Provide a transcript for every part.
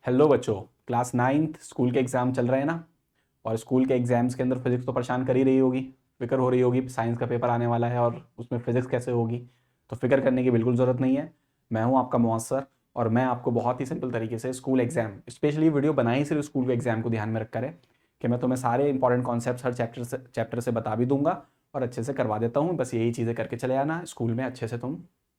Hello बच्चों, class 9th school के exam चल रहे हैं ना। और स्कूल के एग्ज़ाम्स के अंदर फिजिक्स तो परेशान कर ही रही होगी। फिक्र हो रही होगी साइंस का पेपर आने वाला है और उसमें फिजिक्स कैसे होगी। तो फिक्र करने की बिल्कुल ज़रूरत नहीं है। मैं हूँ आपका मौसर और मैं आपको बहुत ही सिंपल तरीके से स्कूल एग्ज़ाम, स्पेशली वीडियो बनाई सिर्फ स्कूल के एग्ज़ाम को ध्यान में रखकर है कि मैं तुम्हें सारे इंपॉर्टेंट कॉन्सेप्ट हर चैप्टर से बता भी दूंगा और अच्छे से करवा देता हूँ। बस यही चीज़ें करके चले आना, स्कूल में अच्छे से तुम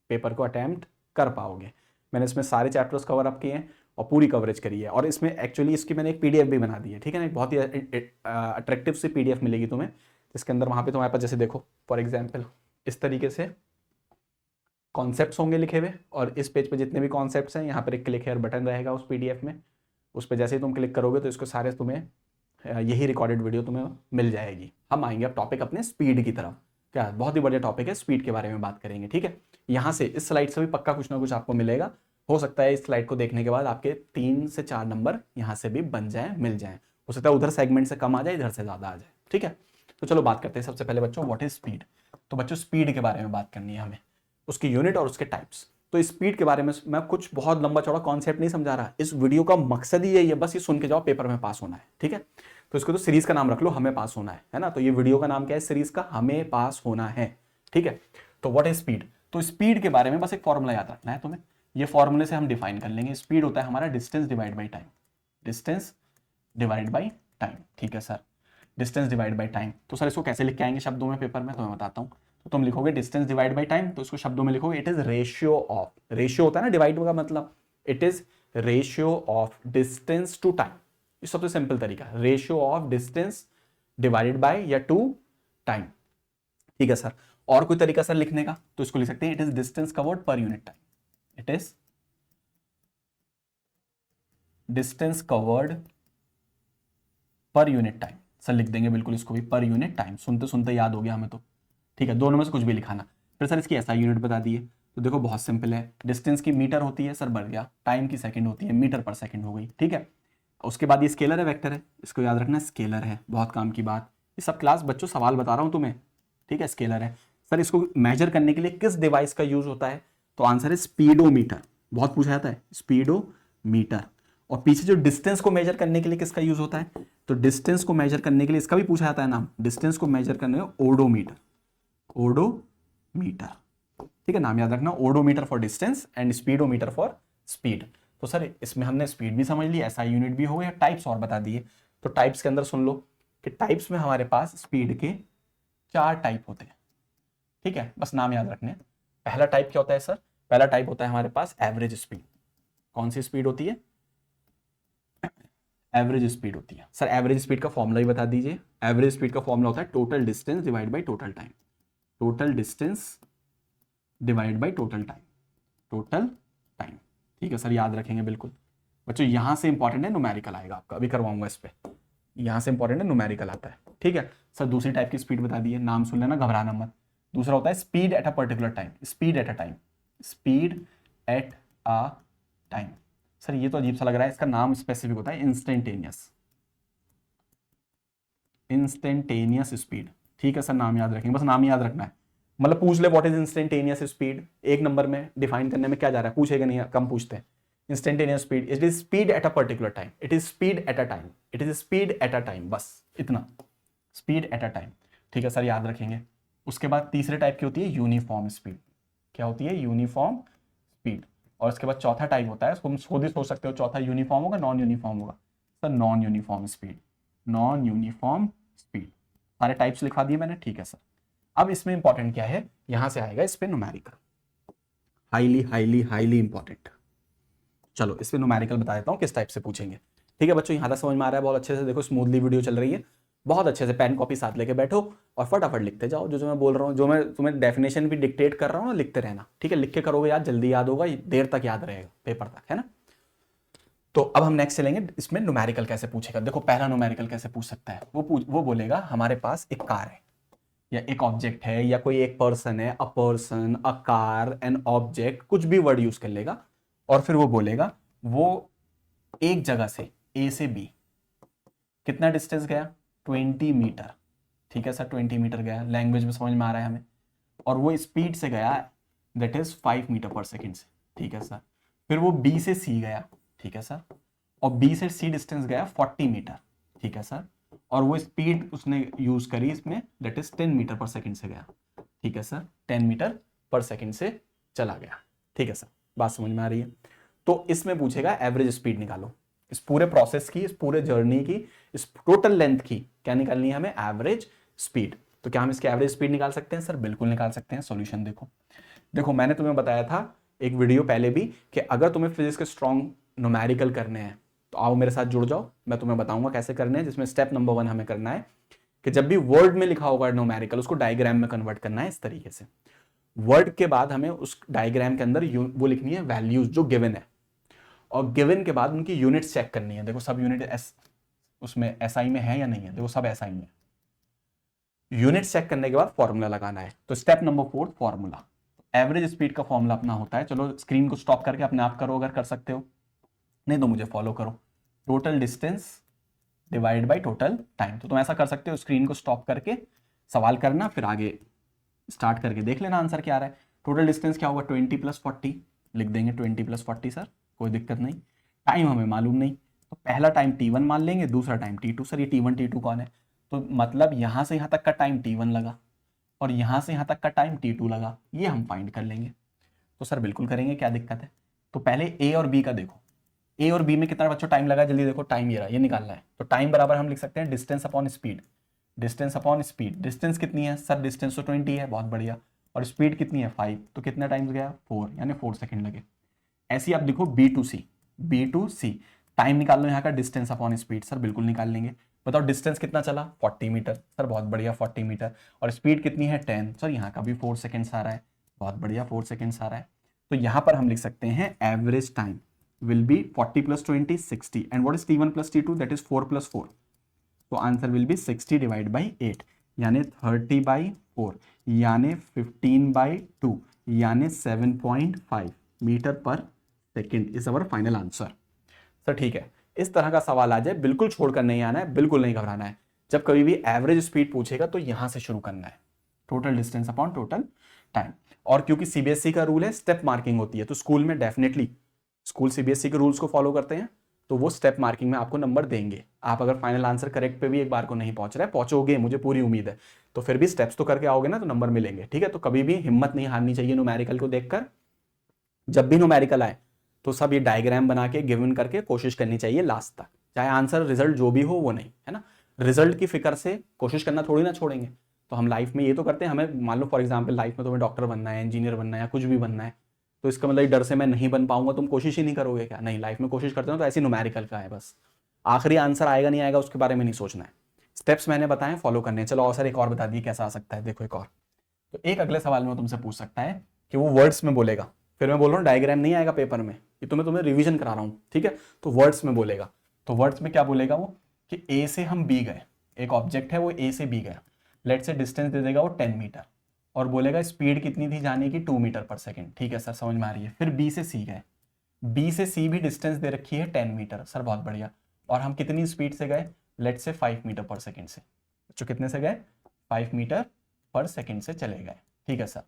पेपर को अटैम्प्ट कर पाओगे। मैंने इसमें सारे चैप्टर्स कवर अप किए हैं और पूरी कवरेज करी है। और इसमें एक्चुअली इसकी मैंने एक पीडीएफ भी बना दी है, ठीक है ना। एक बहुत ही अट्रैक्टिव सी पीडीएफ मिलेगी तुम्हें, जिसके अंदर वहाँ पे तुम्हारे पास जैसे देखो फॉर एग्जांपल इस तरीके से कॉन्सेप्ट्स होंगे लिखे हुए। और इस पेज पे जितने भी कॉन्सेप्ट्स हैं यहाँ पर एक क्लिक हेयर बटन रहेगा उस पीडीएफ में। उस पर जैसे ही तुम क्लिक करोगे तो इसको सारे तुम्हें यही रिकॉर्डेड वीडियो तुम्हें मिल जाएगी। हम आएंगे अब टॉपिक अपने स्पीड की तरफ। क्या बहुत ही बढ़िया टॉपिक है, स्पीड के बारे में बात करेंगे, ठीक है। यहाँ से इस स्लाइड से भी पक्का कुछ ना कुछ आपको मिलेगा। हो सकता है इस स्लाइड को देखने के बाद आपके 3 से 4 नंबर यहाँ से भी बन जाए, मिल जाए। हो सकता है उधर सेगमेंट से कम आ जाए, इधर से ज्यादा आ जाए, ठीक है। तो चलो बात करते हैं सबसे पहले बच्चों, व्हाट इज स्पीड। तो बच्चों स्पीड के बारे में बात करनी है हमें, उसकी यूनिट और उसके टाइप्स। तो स्पीड के बारे में मैं कुछ बहुत लंबा चौड़ा कॉन्सेप्ट नहीं समझा रहा, इस वीडियो का मकसद ही यही है, बस ये सुन के जाओ, पेपर में पास होना है, ठीक है। तो इसको तो सीरीज का नाम रख लो, हमें पास होना है ना। तो ये वीडियो का नाम क्या है, सीरीज का हमें पास होना है, ठीक है। तो व्हाट इज स्पीड। तो स्पीड के बारे में बस एक फॉर्मूला याद रखना है तुम्हें। ये फॉर्मूले से हम डिफाइन कर लेंगे। स्पीड होता है हमारा distance divide by time, distance divide by time, ठीक है sir. Distance divide by time, तो सर इसको कैसे लिख के आएंगे शब्दों में पेपर में, तो मैं बताता हूँ। तो तुम लिखोगे डिस्टेंस डिवाइड बाई टाइम, तो इसको शब्दों में लिखोगे it is ratio of, ratio होता है ना डिवाइड का मतलब, it is ratio of distance to time. ये सबसे सिंपल तरीका है, ratio of distance divided by या टू टाइम, ठीक है सर। और कोई तरीका सर लिखने का, तो इसको लिख सकते हैं इट इज डिस्टेंस कवर्ड पर unit time, it is distance covered पर यूनिट टाइम। सर लिख देंगे बिल्कुल इसको भी पर यूनिट टाइम, सुनते सुनते याद हो गया हमें तो, ठीक है। दोनों में से कुछ भी लिखाना। फिर सर इसकी ऐसा यूनिट बता दिए, तो देखो बहुत सिंपल है। डिस्टेंस की मीटर होती है, सर बढ़ गया। टाइम की सेकंड होती है, मीटर पर सेकंड हो गई, ठीक है। उसके बाद ये स्केलर है, वेक्टर है, इसको याद रखना, स्केलर है, बहुत काम की बात। ये सब क्लास बच्चों सवाल बता रहा हूं तुम्हें, ठीक है। स्केलर है। सर इसको मेजर करने के लिए किस डिवाइस का यूज होता है, तो आंसर है स्पीडोमीटर, बहुत पूछा जाता है स्पीडोमीटर। और पीछे जो डिस्टेंस को मेजर करने के लिए किसका यूज होता है, तो डिस्टेंस को मेजर करने के लिए इसका भी पूछा जाता है नाम, डिस्टेंस को मेजर करने में ओडोमीटर, ओडोमीटर, ठीक है। नाम याद रखना, odometer for distance and speedometer for speed. तो सर इसमें हमने स्पीड भी समझ ली, ऐसा यूनिट भी हो गया, टाइप्स और बता दिए। तो टाइप्स के अंदर सुन लो कि टाइप्स में हमारे पास स्पीड के 4 टाइप होते हैं, ठीक है। बस नाम याद रखने। पहला टाइप क्या होता है सर, पहला टाइप होता है हमारे पास एवरेज स्पीड। कौन सी स्पीड होती है, एवरेज स्पीड होती है। सर एवरेज स्पीड का फॉर्मूला ही बता दीजिए। एवरेज स्पीड का फॉर्मूला होता है total distance divide by total time, total distance divide by total time, total time, ठीक है सर, याद रखेंगे बिल्कुल। बच्चों यहां से इंपॉर्टेंट है न्यूमेरिकल आएगा आपका, अभी करवाऊंगा इस पे। यहां से इंपॉर्टेंट है न्यूमेरिकल आता है, ठीक है सर। दूसरी टाइप की स्पीड बता दी है, नाम सुन लेना, घबराना मत। दूसरा होता है speed at a particular time, speed at a time, speed at a time. Sir ये तो अजीब सा लग रहा है, इसका नाम स्पेसिफिक होता है इंस्टेंटेनियस, इंस्टेंटेनियस स्पीड, ठीक है सर। नाम याद रखेंगे, बस नाम याद रखना है। मतलब पूछ ले व्हाट इज इंस्टेंटेनियस स्पीड, एक नंबर में डिफाइन करने में क्या जा रहा है, पूछेगा नहीं, कम पूछते हैं। Instantaneous speed, it is speed at a particular time, it is speed at a time, it is speed at a time, बस इतना, स्पीड एट अ टाइम, ठीक है सर, याद रखेंगे। उसके बाद तीसरे टाइप की होती है यूनिफॉर्म स्पीड। क्या होती है, यूनिफॉर्म स्पीड। और उसके बाद चौथा टाइप होता है, तुम खुद ही सोच सकते हो, चौथा यूनिफॉर्म होगा नॉन यूनिफॉर्म होगा। Sir non uniform speed, non uniform speed. सारे टाइप्स लिखवा दिए मैंने, ठीक है सर। अब इसमें इंपॉर्टेंट क्या है, यहां से आएगा इस पे numerical, highly highly highly important. चलो इस पे न्यूमेरिकल बता देता हूं किस टाइप से पूछेंगे, ठीक है बच्चों। यहां तक समझ में आ रहा है बहुत अच्छे से, देखो स्मूथली वीडियो चल रही है। बहुत अच्छे से पेन कॉपी साथ लेके बैठो और फटाफट लिखते जाओ जो जो मैं बोल रहा हूँ, जो मैं तुम्हें डेफिनेशन भी डिक्टेट कर रहा हूँ ना, लिखते रहना, ठीक है। लिख के करोगे याद, जल्दी याद होगा, देर तक याद रहेगा, पेपर तक, है ना। तो अब हम नेक्स्ट चलेंगे, इसमें न्यूमेरिकल कैसे पूछेगा। देखो पहला न्यूमेरिकल कैसे पूछ सकता है, वो बोलेगा हमारे पास एक कार है या एक ऑब्जेक्ट है या कोई एक पर्सन है, a person, a car, an object, कुछ भी वर्ड यूज कर लेगा। और फिर वो बोलेगा वो एक जगह से ए से बी कितना डिस्टेंस गया, 20 मीटर, ठीक है सर। 20 मीटर गया, लैंग्वेज में समझ में आ रहा है हमें। और वो स्पीड से गया, दैट इज 5 मीटर पर सेकेंड से, ठीक है सर। फिर वो बी से सी गया, ठीक है सर। और बी से सी डिस्टेंस गया 40 मीटर, ठीक है सर, और वो स्पीड उसने यूज करी इसमें, दैट इज 10 मीटर पर सेकंड से गया, ठीक है सर, 10 मीटर पर सेकंड से चला गया, ठीक है सर, बात समझ में आ रही है। तो इसमें पूछेगा एवरेज स्पीड निकालो, इस पूरे प्रोसेस की, इस पूरे जर्नी की, इस टोटल लेंथ की क्या निकालनी है हमें, एवरेज स्पीड। तो क्या हम इसकी एवरेज स्पीड निकाल सकते हैं सर, बिल्कुल निकाल सकते हैं। सॉल्यूशन देखो, देखो मैंने तुम्हें बताया था एक वीडियो पहले भी कि अगर तुम्हें फिजिक्स के स्ट्रॉन्ग न्यूमेरिकल करने हैं तो आओ मेरे साथ जुड़ जाओ, मैं तुम्हें बताऊंगा कैसे करने हैं, जिसमें स्टेप नंबर 1 हमें करना है कि जब भी वर्ड में लिखा होगा न्यूमेरिकल, उसको डायग्राम में कन्वर्ट करना है इस तरीके से। वर्ड के बाद हमें उस डायग्राम के अंदर वो लिखनी है वैल्यूज जो गिवन है, और गिवन के बाद उनकी यूनिट्स चेक करनी है। देखो सब यूनिट एस उसमें एसआई में है या नहीं है, देखो सब एसआई में। यूनिट चेक करने के बाद फॉर्मूला लगाना है। तो step number 4 formula, average speed का फॉर्मूला अपना होता है, चलो स्क्रीन को स्टॉप करके अपने आप करो अगर कर सकते हो, नहीं तो मुझे फॉलो करो। Total distance divide by total time. तो तुम ऐसा कर सकते हो, स्क्रीन को स्टॉप करके सवाल करना, फिर आगे स्टार्ट करके देख लेना आंसर क्या आ रहा है। टोटल डिस्टेंस क्या होगा, 20 + 40 लिख देंगे, 20 + 40 सर, कोई दिक्कत नहीं। टाइम हमें मालूम नहीं, तो पहला टाइम T1 मान लेंगे, दूसरा टाइम T2। सर ये T1 T2 कौन है, तो मतलब यहां से यहां तक का टाइम T1 लगा और यहां से यहां तक का टाइम T2 लगा, ये हम फाइंड कर लेंगे। तो सर बिल्कुल करेंगे, क्या दिक्कत है। तो पहले ए और बी का देखो, ए और बी में कितना बच्चों टाइम लगा, जल्दी देखो, टाइम ये रहा, ये निकालना है। तो टाइम बराबर हम लिख सकते हैं distance upon speed, distance upon speed. Distance कितनी है सर, डिस्टेंस तो 20 है, बहुत बढ़िया, और स्पीड कितनी है 5, तो कितना टाइम्स गया 4, यानी 4 सेकंड लगे। ऐसे ही आप देखो बी टू सी टाइम निकाल लो यहाँ का, डिस्टेंस अपॉन स्पीड, सर बिल्कुल निकाल लेंगे। बताओ डिस्टेंस कितना चला 40 मीटर, सर बहुत बढ़िया 40 मीटर, और स्पीड कितनी है 10, सर यहाँ का भी 4 सेकेंड्स आ रहा है, बहुत बढ़िया 4 सेकेंड्स आ रहा है। तो यहाँ पर हम लिख सकते हैं average time will be 40 + 20 60, and what is T1 + T2, that is 4 + 4, तो answer will be 60 divide by 8, यानी 30/4, यानी 15/2, यानी 7.5 मीटर पर second is our final answer. Sir ठीक है, इस तरह का सवाल आ जाए बिल्कुल छोड़कर नहीं आना है, बिल्कुल नहीं घबराना है। जब कभी भी एवरेज स्पीड पूछेगा तो यहां से शुरू करना है, total distance upon total time. और क्योंकि सीबीएसई का रूल है स्टेप मार्किंग होती है, तो स्कूल में डेफिनेटली स्कूल सीबीएसई के रूल्स को फॉलो करते हैं, तो वो स्टेप मार्किंग में आपको नंबर देंगे। आप अगर फाइनल आंसर करेक्ट पे भी एक बार को नहीं पहुंच रहे, पहुंचोगे मुझे पूरी उम्मीद है, तो फिर भी स्टेप्स तो करके आओगे ना, तो नंबर मिलेंगे, ठीक है। तो कभी भी हिम्मत नहीं हारनी चाहिए न्यूमेरिकल को देखकर। जब भी न्यूमेरिकल आए तो सब ये डायग्राम बना के गिवन करके कोशिश करनी चाहिए लास्ट तक, चाहे आंसर रिजल्ट जो भी हो वो नहीं, है ना। रिजल्ट की फिक्र से कोशिश करना थोड़ी ना छोड़ेंगे। तो हम लाइफ में ये तो करते हैं, हमें मान लो फॉर एग्जाम्पल लाइफ में तुम्हें डॉक्टर बनना है, इंजीनियर बनना है, या कुछ भी बनना है, तो इसका मतलब डर से मैं नहीं बन पाऊंगा तुम कोशिश ही नहीं करोगे क्या, नहीं, लाइफ में कोशिश करते हो तो ऐसी न्यूमेरिकल का है, बस आखिरी आंसर आएगा नहीं आएगा उसके बारे में नहीं सोचना है। स्टेप्स मैंने बताए फॉलो करने हैं। चलो और सर एक और बता दिए कैसा आ सकता है, देखो एक और। तो एक अगले सवाल में तुमसे पूछ सकता है कि वो वर्ड्स में बोलेगा, फिर मैं बोल रहा हूँ डायग्राम नहीं आएगा पेपर में, ये तो मैं तुम्हें रिवीजन करा रहा हूँ, ठीक है। तो वर्ड्स में बोलेगा, तो वर्ड्स में क्या बोलेगा वो कि ए से हम बी गए, एक ऑब्जेक्ट है वो ए से बी गया, लेट से डिस्टेंस दे देगा वो 10 मीटर, और बोलेगा स्पीड कितनी थी जाने की 2 मीटर पर सेकेंड, ठीक है सर समझ में आ रही है। फिर बी से सी गए, बी से सी भी डिस्टेंस दे रखी है 10 मीटर, सर बहुत बढ़िया, और हम कितनी स्पीड से गए, लेट से 5 मीटर पर सेकेंड से, जो कितने से गए 5 मीटर पर सेकेंड से चले गए, ठीक है सर।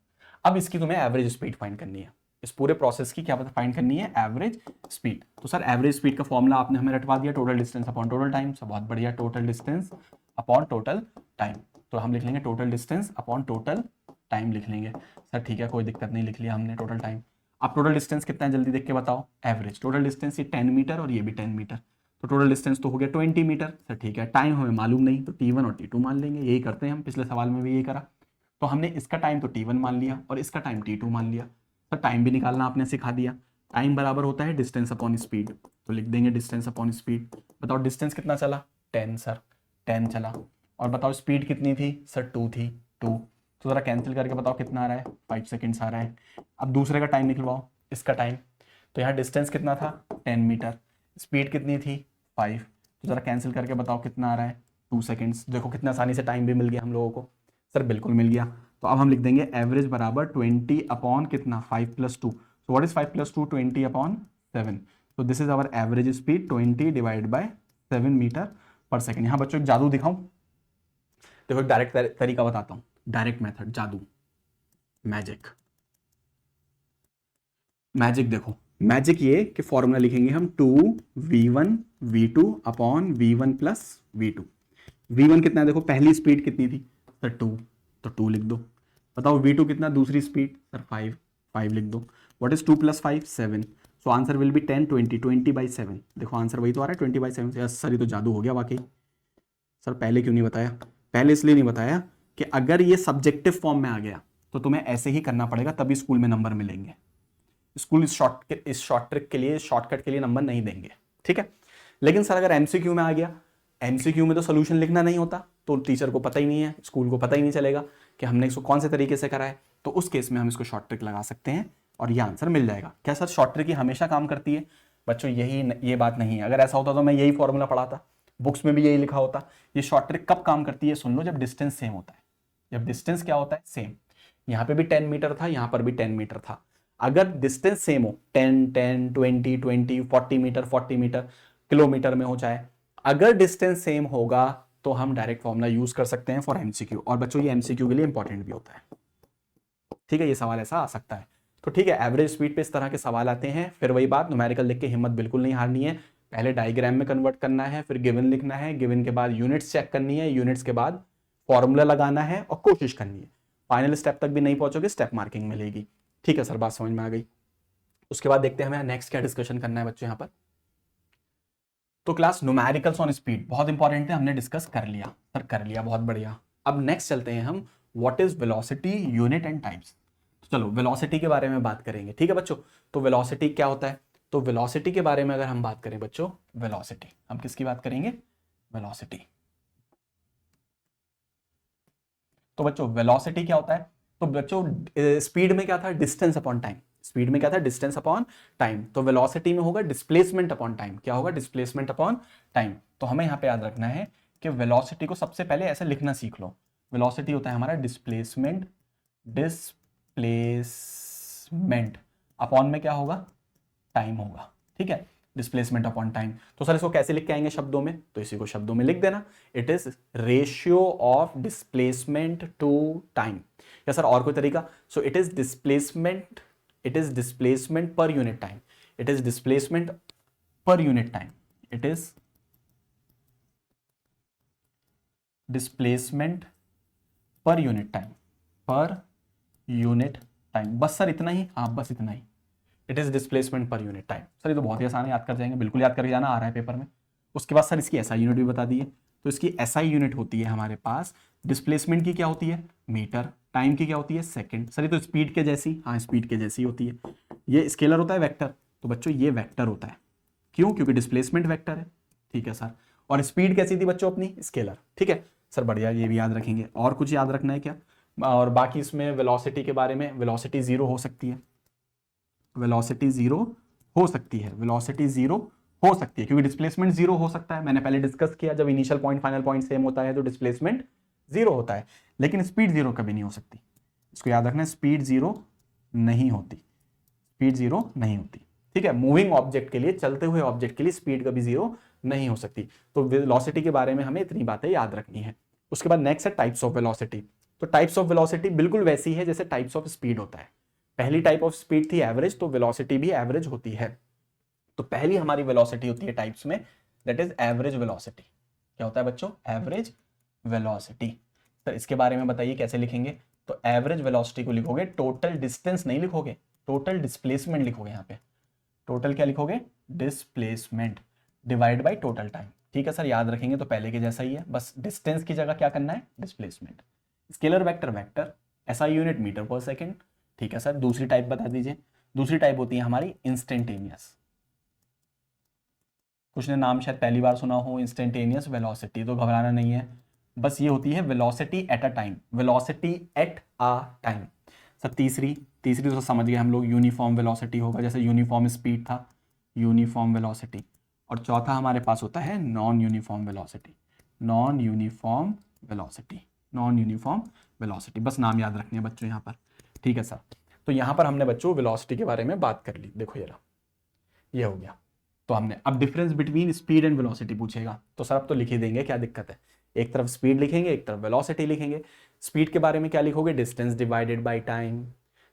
अब इसकी तुम्हें एवरेज स्पीड फाइंड करनी है, इस पूरे प्रोसेस की क्या फाइंड करनी है, एवरेज स्पीड। तो सर एवरेज स्पीड का फॉर्मूला आपने हमें रटवा दिया, total distance upon total time, सब बहुत बढ़िया, total distance upon total time. तो हम लिख लेंगे total distance upon total time लिख लेंगे, सर ठीक है कोई दिक्कत नहीं, लिख लिया हमने टोटल टाइम। अब टोटल डिस्टेंस कितना है जल्दी देख के बताओ, एवरेज टोटल डिस्टेंस ये 10 मीटर और ये भी 10 मीटर, तो टोटल डिस्टेंस तो हो गया 20 मीटर, सर ठीक है। टाइम हमें मालूम नहीं तो T1 और T2 मान लेंगे, यही करते हैं हम, पिछले सवाल में भी यही करा। तो हमने इसका टाइम तो T1 मान लिया और इसका टाइम T2 मान लिया। सर टाइम भी निकालना आपने सिखा दिया, टाइम बराबर होता है डिस्टेंस अपॉन स्पीड, तो लिख देंगे डिस्टेंस अपॉन स्पीड। बताओ डिस्टेंस कितना चला 10 सर, 10 चला, और बताओ स्पीड कितनी थी सर 2 थी, 2, तो ज़रा कैंसिल करके बताओ कितना आ रहा है 5 सेकेंड्स आ रहा है। अब दूसरे का टाइम निकलवाओ, इसका टाइम, तो यहाँ डिस्टेंस कितना था 10 मीटर, स्पीड कितनी थी 5, तो ज़रा कैंसिल करके बताओ कितना आ रहा है 2 सेकेंड्स। देखो कितना आसानी से टाइम भी मिल गया हम लोगों को, सर बिल्कुल मिल गया। तो अब हम लिख देंगे एवरेज बराबर 20 अपॉन कितना 5 + 2, सो व्हाट इज 5 + 2, 20 अपॉन 7, तो this is our average speed 20 divide by 7 metre पर सेकेंड। यहाँ बच्चों एक जादू दिखाऊं, देखो एक डायरेक्ट तरीका बताता हूँ, डायरेक्ट मेथड, जादू, मैजिक। मैजिक देखो, मैजिक ये कि फॉर्मूला लिखेंगे हम 2v1 v2 upon v1 plus v2। v1 कितना है, देखो पहली स्पीड कितनी थी सर 2, तो 2 लिख दो। बताओ v2 कितना, दूसरी स्पीड सर 5, 5 लिख दो। What is 2 + 5 7, so answer will be 10 20 20/7। देखो आंसर वही तो आ रहा है 20/7। यस सर, ये तो जादू हो गया वाकई। सर पहले क्यों नहीं बताया? पहले इसलिए नहीं बताया कि अगर ये सब्जेक्टिव फॉर्म में आ गया तो तुम्हें ऐसे ही करना पड़ेगा, तभी स्कूल में नंबर मिलेंगे। स्कूल इस शॉर्ट ट्रिक के लिए, शॉर्टकट के लिए नंबर नहीं देंगे, ठीक है। लेकिन सर अगर एमसीक्यू में आ गया, एमसीक्यू में तो सोल्यूशन लिखना नहीं होता, तो टीचर को पता ही नहीं है, स्कूल को पता ही नहीं चलेगा कि हमने इसको कौन से तरीके से करा है। तो उस केस में हम इसको शॉर्ट ट्रिक लगा सकते हैं और ये आंसर मिल जाएगा। क्या सर शॉर्ट ट्रिक ही हमेशा काम करती है? बच्चों ये बात नहीं है। अगर ऐसा होता तो मैं यही फॉर्मूला पढ़ाता, बुक्स में भी यही लिखा होता। ये शॉर्ट ट्रिक कब काम करती है सुन लो, जब डिस्टेंस सेम होता है। जब डिस्टेंस क्या होता है, सेम। यहाँ पे भी 10 मीटर था, यहाँ पर भी 10 मीटर था। अगर डिस्टेंस सेम हो, 10 10 20 20 40 मीटर 40 मीटर, किलोमीटर में हो चाहे, अगर डिस्टेंस सेम होगा तो हम डायरेक्ट फॉर्मूला यूज कर सकते हैं फॉर एमसीक्यू। और बच्चों ये एमसीक्यू के लिए इंपॉर्टेंट भी होता है, ठीक है। ये सवाल ऐसा आ सकता है। तो ठीक है, एवरेज स्पीड पे इस तरह के सवाल आते हैं। फिर वही बात, न्यूमेरिकल लिख के हिम्मत बिल्कुल नहीं हारनी है। पहले डायग्राम में कन्वर्ट करना है, फिर गिवन लिखना है, गिवन के बाद यूनिट्स चेक करनी है, यूनिट्स के बाद फॉर्मूला लगाना है और कोशिश करनी है। फाइनल स्टेप तक भी नहीं पहुंचोगे, स्टेप मार्किंग मिलेगी। ठीक है सर, बात समझ में आ गई। उसके बाद देखते हैं हमें नेक्स्ट क्या डिस्कशन करना है बच्चों यहाँ पर। तो क्लास न्यूमेरिकल्स ऑन स्पीड बहुत इंपॉर्टेंट है, हमने डिस्कस कर लिया सर, कर लिया, बहुत बढ़िया। अब नेक्स्ट चलते हैं हम, what is velocity, unit and types. तो चलो वेलोसिटी के बारे में बात करेंगे, ठीक है बच्चों। तो वेलोसिटी क्या होता है? तो वेलोसिटी के बारे में अगर हम बात करें बच्चों, वेलोसिटी हम किसकी बात करेंगे? वेलोसिटी। तो बच्चों वेलोसिटी क्या होता है? तो बच्चों स्पीड में क्या था? Distance upon time. स्पीड में क्या था? Distance upon time. तो वेलोसिटी में होगा डिस्प्लेसमेंट अपॉन टाइम। क्या होगा? Displacement upon time. तो हमें यहाँ पे याद रखना है कि वेलोसिटी को सबसे पहले ऐसे लिखना सीख लो। वेलोसिटी होता है हमारा डिस्प्लेसमेंट, डिस्प्लेसमेंट अपॉन में क्या होगा? टाइम होगा, ठीक है। Displacement upon time. तो सर इसको कैसे लिख के आएंगे शब्दों में? तो इसी को शब्दों में लिख देना, it is ratio of displacement to time. या सर और कोई तरीका? So it is displacement, it is displacement per unit time, it is displacement per unit time, it is displacement per unit time, per unit time. बस sir इतना ही? हाँ बस इतना ही, it is displacement per unit time. Sir ये तो बहुत ही आसान है, याद कर जाएंगे, बिल्कुल याद करके जाना, आ रहा है पेपर में। उसके बाद सर इसकी एसआई यूनिट भी बता दिए। तो इसकी एसआई यूनिट होती है हमारे पास, डिस्प्लेसमेंट की क्या होती है? मीटर, टाइम की क्या होती है? सेकंड। सर ये तो स्पीड के जैसी, हाँ स्पीड के जैसी होती है। ये स्केलर होता है वेक्टर, तो बच्चों ये वेक्टर होता है। क्यों? क्योंकि डिस्प्लेसमेंट वेक्टर है, ठीक है सर। और स्पीड कैसी थी बच्चों अपनी? स्केलर, ठीक है सर, बढ़िया, ये भी याद रखेंगे। और कुछ याद रखना है क्या? और बाकी इसमें वेलोसिटी के बारे में, वेलोसिटी जीरो हो सकती है, वेलोसिटी जीरो हो सकती है, वेलोसिटी जीरो हो सकती है, क्योंकि डिस्प्लेसमेंट जीरो हो सकता है। मैंने पहले डिस्कस किया, जब initial point final point same होता है तो डिस्प्लेसमेंट जीरो होता है, लेकिन स्पीड जीरो कभी नहीं हो सकती। इसको याद रखना, स्पीड जीरो नहीं होती, स्पीड जीरो नहीं होती, ठीक है। मूविंग ऑब्जेक्ट के लिए, चलते हुए ऑब्जेक्ट के लिए स्पीड कभी जीरो नहीं हो सकती। तो वेलोसिटी के बारे में हमें इतनी बातें याद रखनी है। उसके बाद नेक्स्ट है टाइप्स ऑफ वेलोसिटी। तो टाइप्स ऑफ वेलोसिटी बिल्कुल वैसी है जैसे टाइप्स ऑफ स्पीड होता है। पहली टाइप ऑफ स्पीड थी एवरेज, तो वेलोसिटी भी एवरेज होती है। तो पहली हमारी वेलोसिटी होती है टाइप्स में, दैट इज एवरेज वेलोसिटी। क्या होता है बच्चों? Average velocity. सर इसके बारे में बताइए कैसे लिखेंगे? तो एवरेज वेलोसिटी को लिखोगे, टोटल डिस्टेंस नहीं लिखोगे, टोटल डिस्प्लेसमेंट लिखोगे। यहाँ पे टोटल क्या लिखोगे? Displacement divide by total time, ठीक है सर, याद रखेंगे। तो पहले के जैसा ही है, बस डिस्टेंस की जगह क्या करना है? Displacement. Scalar vector vector, SI unit metre पर सेकेंड, ठीक है सर। दूसरी टाइप बता दीजिए। दूसरी टाइप होती है हमारी इंस्टेंटेनियस। कुछ ने नाम शायद पहली बार सुना हो, इंस्टेंटेनियस वेलोसिटी, तो घबराना नहीं है, बस ये होती है velocity at a time, velocity at a time. Sir तीसरी, तीसरी तो समझ गए हम लोग, यूनिफॉर्म वेलोसिटी होगा, जैसे यूनिफॉर्म स्पीड था, यूनिफॉर्म वेलोसिटी। और चौथा हमारे पास होता है non uniform velocity, non uniform velocity, non uniform velocity. बस नाम याद रखने हैं बच्चों यहाँ पर, ठीक है सर। तो यहाँ पर हमने बच्चों वेलोसिटी के बारे में बात कर ली। देखो ये हो गया। तो हमने अब difference between speed and velocity पूछेगा, तो सर अब तो लिख ही देंगे, क्या दिक्कत है। एक तरफ स्पीड लिखेंगे, एक तरफ वेलोसिटी लिखेंगे। स्पीड के बारे में क्या लिखोगे? Distance divided by time.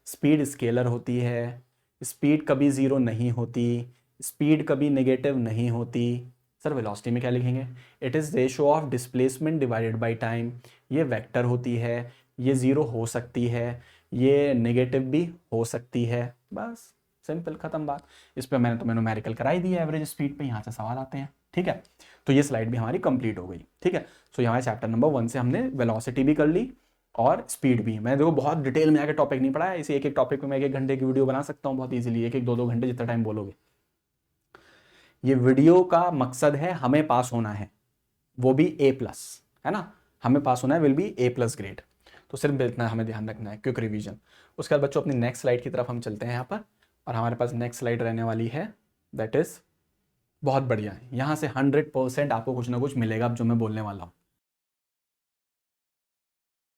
Speed scalar होती है, स्पीड कभी ज़ीरो नहीं होती, स्पीड कभी नेगेटिव नहीं होती। सर वेलोसिटी में क्या लिखेंगे? It is ratio of displacement divided by time. ये वेक्टर होती है, ये ज़ीरो हो सकती है, ये नेगेटिव भी हो सकती है। बस सिंपल, ख़त्म बात। इस पर मैंने तुम्हें न्यूमेरिकल कराई दी है एवरेज स्पीड पे, यहाँ से सवाल आते हैं। ठीक है, तो ये स्लाइड भी हमारी कंप्लीट हो गई। ठीक है, सो हमारे चैप्टर नंबर 1 से हमने वेलोसिटी भी कर ली और स्पीड भी। मैं देखो बहुत डिटेल में आके टॉपिक नहीं पढ़ा है, इसी एक एक टॉपिक पे मैं 1 घंटे की वीडियो बना सकता हूँ बहुत इजीली, 1-2 घंटे जितना टाइम बोलोगे। ये वीडियो का मकसद है हमें पास होना है, वो भी A+, है ना, हमें पास होना है, विल बी A+ ग्रेड। तो सिर्फ इतना हमें ध्यान रखना है, क्विक रिवीजन। उसके बाद बच्चों अपनी नेक्स्ट स्लाइड की तरफ हम चलते हैं यहाँ पर, और हमारे पास नेक्स्ट स्लाइड रहने वाली है दैट इज बहुत बढ़िया है। यहाँ से 100% आपको कुछ ना कुछ मिलेगा अब जो मैं बोलने वाला हूँ।